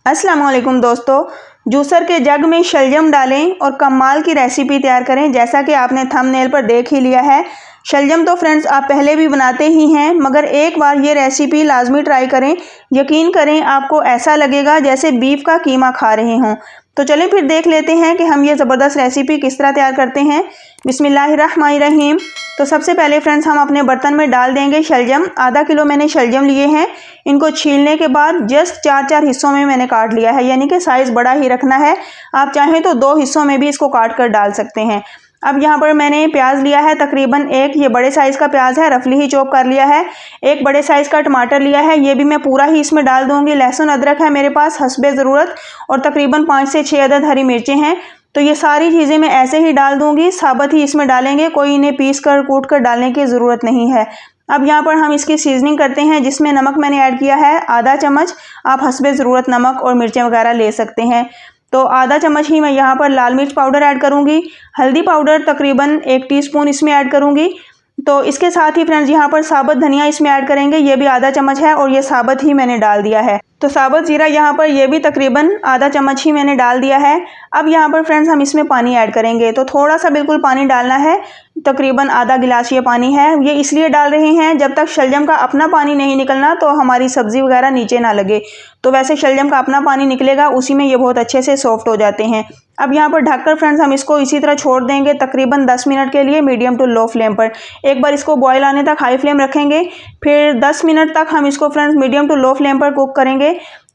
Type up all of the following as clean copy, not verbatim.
अस्सलाम वालेकुम दोस्तों, जूसर के जग में शलजम डालें और कमाल की रेसिपी तैयार करें। जैसा कि आपने थंबनेल पर देख ही लिया है, शलजम तो फ्रेंड्स आप पहले भी बनाते ही हैं, मगर एक बार ये रेसिपी लाजमी ट्राई करें। यकीन करें आपको ऐसा लगेगा जैसे बीफ का कीमा खा रहे हों। तो चलें फिर देख लेते हैं कि हम ये ज़बरदस्त रेसिपी किस तरह तैयार करते हैं। बिस्मिल्लाहिर्रहमानिर्रहीम। तो सबसे पहले फ्रेंड्स हम अपने बर्तन में डाल देंगे शलजम। आधा किलो मैंने शलजम लिए हैं। इनको छीलने के बाद जस्ट 4-4 हिस्सों में मैंने काट लिया है, यानी कि साइज़ बड़ा ही रखना है। आप चाहें तो 2 हिस्सों में भी इसको काट कर डाल सकते हैं। अब यहाँ पर मैंने प्याज लिया है तकरीबन एक, ये बड़े साइज़ का प्याज है, रफली ही चॉप कर लिया है। एक बड़े साइज़ का टमाटर लिया है, ये भी मैं पूरा ही इसमें डाल दूंगी। लहसुन अदरक है मेरे पास हस्बे ज़रूरत, और तकरीबन 5 से 6 अदद हरी मिर्चें हैं। तो ये सारी चीज़ें मैं ऐसे ही डाल दूंगी, साबुत ही इसमें डालेंगे, कोई इन्हें पीस कर कूट कर डालने की ज़रूरत नहीं है। अब यहाँ पर हम इसकी सीजनिंग करते हैं, जिसमें नमक मैंने ऐड किया है आधा चम्मच। आप हस्बे ज़रूरत नमक और मिर्चें वगैरह ले सकते हैं। तो आधा चम्मच ही मैं यहाँ पर लाल मिर्च पाउडर ऐड करूँगी। हल्दी पाउडर तकरीबन 1 टीस्पून इसमें ऐड करूँगी। तो इसके साथ ही फ्रेंड्स यहाँ पर साबुत धनिया इसमें ऐड करेंगे, ये भी आधा चम्मच है और ये साबुत ही मैंने डाल दिया है। तो साबुत जीरा यहाँ पर ये भी तकरीबन आधा चम्मच ही मैंने डाल दिया है। अब यहाँ पर फ्रेंड्स हम इसमें पानी ऐड करेंगे, तो थोड़ा सा बिल्कुल पानी डालना है, तकरीबन आधा गिलास ये पानी है। ये इसलिए डाल रहे हैं जब तक शलजम का अपना पानी नहीं निकलना तो हमारी सब्ज़ी वगैरह नीचे ना लगे। तो वैसे शलजम का अपना पानी निकलेगा, उसी में ये बहुत अच्छे से सॉफ्ट हो जाते हैं। अब यहाँ पर ढककर फ्रेंड्स हम इसको इसी तरह छोड़ देंगे तकरीबन 10 मिनट के लिए मीडियम टू लो फ्लेम पर। एक बार इसको बॉयल आने तक हाई फ्लेम रखेंगे, फिर 10 मिनट तक हम इसको friends medium to low flame पर कुक करेंगे।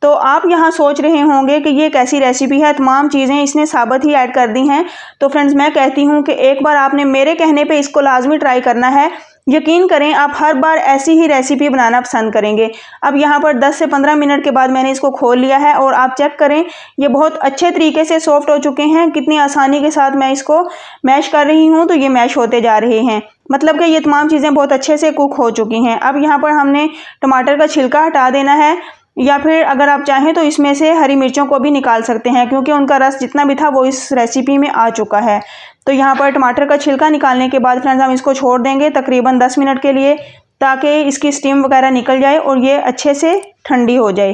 तो आप यहाँ सोच रहे होंगे कि ये कैसी रेसिपी है, तमाम चीज़ें इसने साबुत ही ऐड कर दी हैं। तो फ्रेंड्स मैं कहती हूँ कि एक बार आपने मेरे कहने पे इसको लाजमी ट्राई करना है। यकीन करें आप हर बार ऐसी ही रेसिपी बनाना पसंद करेंगे। अब यहाँ पर 10 से 15 मिनट के बाद मैंने इसको खोल लिया है और आप चेक करें ये बहुत अच्छे तरीके से सॉफ्ट हो चुके हैं। कितनी आसानी के साथ मैं इसको मैश कर रही हूँ, तो ये मैश होते जा रहे हैं, मतलब कि ये तमाम चीज़ें बहुत अच्छे से कुक हो चुकी हैं। अब यहाँ पर हमने टमाटर का छिलका हटा देना है, या फिर अगर आप चाहें तो इसमें से हरी मिर्चों को भी निकाल सकते हैं, क्योंकि उनका रस जितना भी था वो इस रेसिपी में आ चुका है। तो यहाँ पर टमाटर का छिलका निकालने के बाद फ्रेंड्स हम इसको छोड़ देंगे तकरीबन 10 मिनट के लिए, ताकि इसकी स्टीम वगैरह निकल जाए और ये अच्छे से ठंडी हो जाए।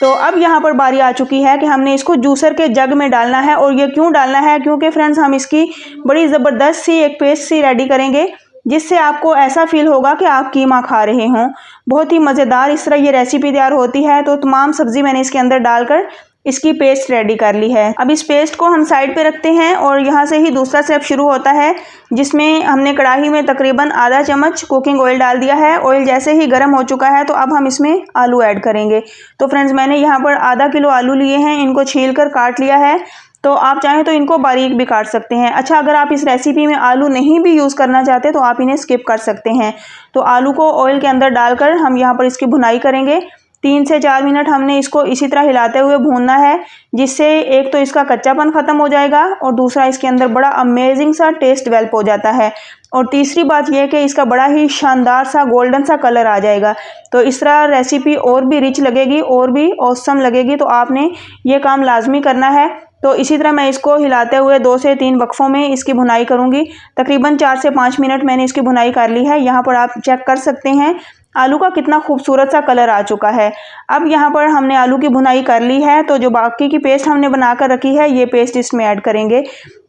तो अब यहाँ पर बारी आ चुकी है कि हमने इसको जूसर के जग में डालना है। और ये क्यों डालना है, क्योंकि फ्रेंड्स हम इसकी बड़ी ज़बरदस्त सी एक पेस्ट सी रेडी करेंगे, जिससे आपको ऐसा फील होगा कि आप कीमा खा रहे हों। बहुत ही मज़ेदार इस तरह ये रेसिपी तैयार होती है। तो तमाम सब्ज़ी मैंने इसके अंदर डालकर इसकी पेस्ट रेडी कर ली है। अब इस पेस्ट को हम साइड पे रखते हैं और यहाँ से ही दूसरा स्टेप शुरू होता है, जिसमें हमने कढ़ाई में तकरीबन आधा चम्मच कुकिंग ऑयल डाल दिया है। ऑयल जैसे ही गर्म हो चुका है तो अब हम इसमें आलू ऐड करेंगे। तो फ्रेंड्स मैंने यहाँ पर आधा किलो आलू लिए हैं, इनको छील कर काट लिया है। तो आप चाहें तो इनको बारीक भी काट सकते हैं। अच्छा, अगर आप इस रेसिपी में आलू नहीं भी यूज़ करना चाहते तो आप इन्हें स्किप कर सकते हैं। तो आलू को ऑयल के अंदर डालकर हम यहाँ पर इसकी भुनाई करेंगे। 3 से 4 मिनट हमने इसको इसी तरह हिलाते हुए भूनना है, जिससे एक तो इसका कच्चापन ख़त्म हो जाएगा और दूसरा इसके अंदर बड़ा अमेजिंग सा टेस्ट डेवलप हो जाता है। और तीसरी बात यह कि इसका बड़ा ही शानदार सा गोल्डन सा कलर आ जाएगा। तो इस तरह रेसिपी और भी रिच लगेगी और भी ऑसम लगेगी। तो आपने ये काम लाजमी करना है। तो इसी तरह मैं इसको हिलाते हुए 2 से 3 वक्फों में इसकी भुनाई करूँगी। तकरीबन 4 से 5 मिनट मैंने इसकी भुनाई कर ली है। यहाँ पर आप चेक कर सकते हैं आलू का कितना खूबसूरत सा कलर आ चुका है। अब यहाँ पर हमने आलू की भुनाई कर ली है, तो जो बाकी की पेस्ट हमने बनाकर रखी है ये पेस्ट इसमें ऐड करेंगे।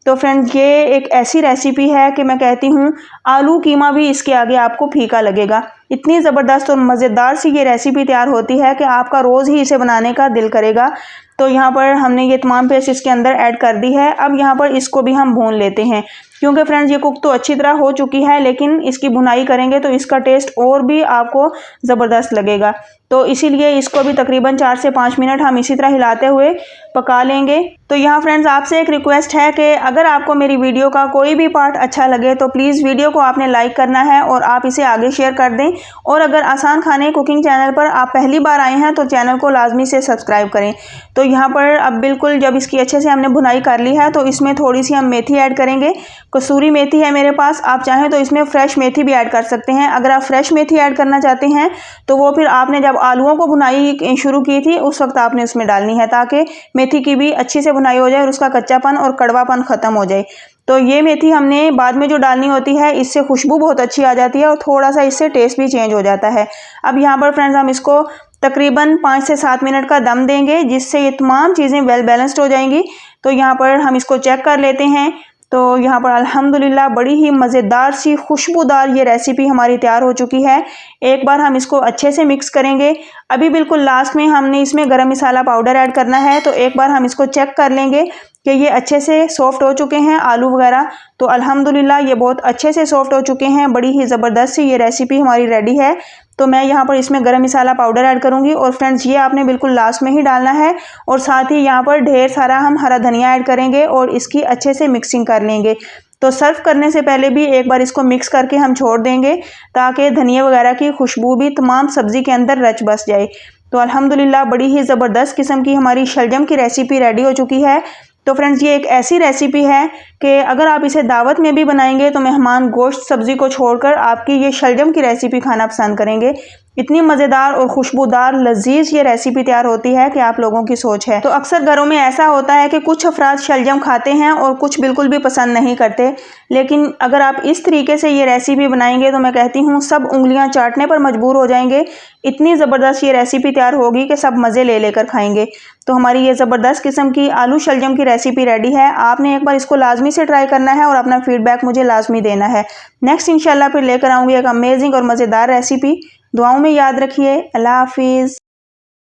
तो फ्रेंड्स ये एक ऐसी रेसिपी है कि मैं कहती हूँ आलू कीमा भी इसके आगे आपको फीका लगेगा। इतनी ज़बरदस्त और मज़ेदार सी ये रेसिपी तैयार होती है कि आपका रोज़ ही इसे बनाने का दिल करेगा। तो यहाँ पर हमने ये तमाम पेस्ट इसके अंदर ऐड कर दी है। अब यहाँ पर इसको भी हम भून लेते हैं, क्योंकि फ्रेंड्स ये कुक तो अच्छी तरह हो चुकी है, लेकिन इसकी भुनाई करेंगे तो इसका टेस्ट और भी आपको ज़बरदस्त लगेगा। तो इसीलिए इसको भी तकरीबन 4 से 5 मिनट हम इसी तरह हिलाते हुए पका लेंगे। तो यहाँ फ्रेंड्स आपसे एक रिक्वेस्ट है कि अगर आपको मेरी वीडियो का कोई भी पार्ट अच्छा लगे तो प्लीज़ वीडियो को आपने लाइक करना है और आप इसे आगे शेयर कर दें। और अगर आसान खाने कुकिंग चैनल पर आप पहली बार आए हैं तो चैनल को लाजमी से सब्सक्राइब करें। तो यहाँ पर अब बिल्कुल जब इसकी अच्छे से हमने भुनाई कर ली है तो इसमें थोड़ी सी हम मेथी ऐड करेंगे। कसूरी मेथी है मेरे पास, आप चाहें तो इसमें फ्रेश मेथी भी ऐड कर सकते हैं। अगर आप फ्रेश मेथी ऐड करना चाहते हैं तो वो फिर आपने जब आलूओं को भुनाई शुरू की थी उस वक्त आपने उसमें डालनी है, ताकि मेथी की भी अच्छी से भुनाई हो जाए और उसका कच्चापन और कड़वापन ख़त्म हो जाए। तो ये मेथी हमने बाद में जो डालनी होती है, इससे खुशबू बहुत अच्छी आ जाती है और थोड़ा सा इससे टेस्ट भी चेंज हो जाता है। अब यहाँ पर फ्रेंड्स हम इसको तकरीबन 5 से 7 मिनट का दम देंगे, जिससे ये तमाम चीज़ें वेल बैलेंस्ड हो जाएंगी। तो यहाँ पर हम इसको चेक कर लेते हैं। तो यहाँ पर अल्हम्दुलिल्लाह बड़ी ही मज़ेदार सी खुशबूदार ये रेसिपी हमारी तैयार हो चुकी है। एक बार हम इसको अच्छे से मिक्स करेंगे। अभी बिल्कुल लास्ट में हमने इसमें गरम मसाला पाउडर ऐड करना है, तो एक बार हम इसको चेक कर लेंगे कि ये अच्छे से सॉफ्ट हो चुके हैं आलू वगैरह। तो अल्हम्दुलिल्लाह ये बहुत अच्छे से सॉफ्ट हो चुके हैं। बड़ी ही ज़बरदस्त सी ये रेसिपी हमारी रेडी है। तो मैं यहाँ पर इसमें गरम मसाला पाउडर ऐड करूँगी, और फ्रेंड्स ये आपने बिल्कुल लास्ट में ही डालना है। और साथ ही यहाँ पर ढेर सारा हम हरा धनिया ऐड करेंगे और इसकी अच्छे से मिक्सिंग कर लेंगे। तो सर्व करने से पहले भी एक बार इसको मिक्स करके हम छोड़ देंगे, ताकि धनिया वगैरह की खुशबू भी तमाम सब्ज़ी के अंदर रच बस जाए। तो अल्हम्दुलिल्लाह बड़ी ही ज़बरदस्त किस्म की हमारी शलजम की रेसिपी रेडी हो चुकी है। तो फ्रेंड्स ये एक ऐसी रेसिपी है कि अगर आप इसे दावत में भी बनाएंगे तो मेहमान गोश्त सब्ज़ी को छोड़कर आपकी ये शलजम की रेसिपी खाना पसंद करेंगे। इतनी मज़ेदार और खुशबूदार लजीज ये रेसिपी तैयार होती है कि आप लोगों की सोच है। तो अक्सर घरों में ऐसा होता है कि कुछ अफराद शलजम खाते हैं और कुछ बिल्कुल भी पसंद नहीं करते, लेकिन अगर आप इस तरीके से ये रेसिपी बनाएंगे तो मैं कहती हूँ सब उंगलियां चाटने पर मजबूर हो जाएंगे। इतनी ज़बरदस्त ये रेसिपी तैयार होगी कि सब मज़े ले लेकर खाएंगे। तो हमारी ये ज़बरदस्त किस्म की आलू शलजम की रेसिपी रेडी है। आपने एक बार इसको लाजमी से ट्राई करना है और अपना फीडबैक मुझे लाजमी देना है। नेक्स्ट इंशाल्लाह फिर लेकर आऊँगी एक अमेजिंग और मज़ेदार रेसिपी। दुआओं में याद रखिए। अल्लाह हाफिज़।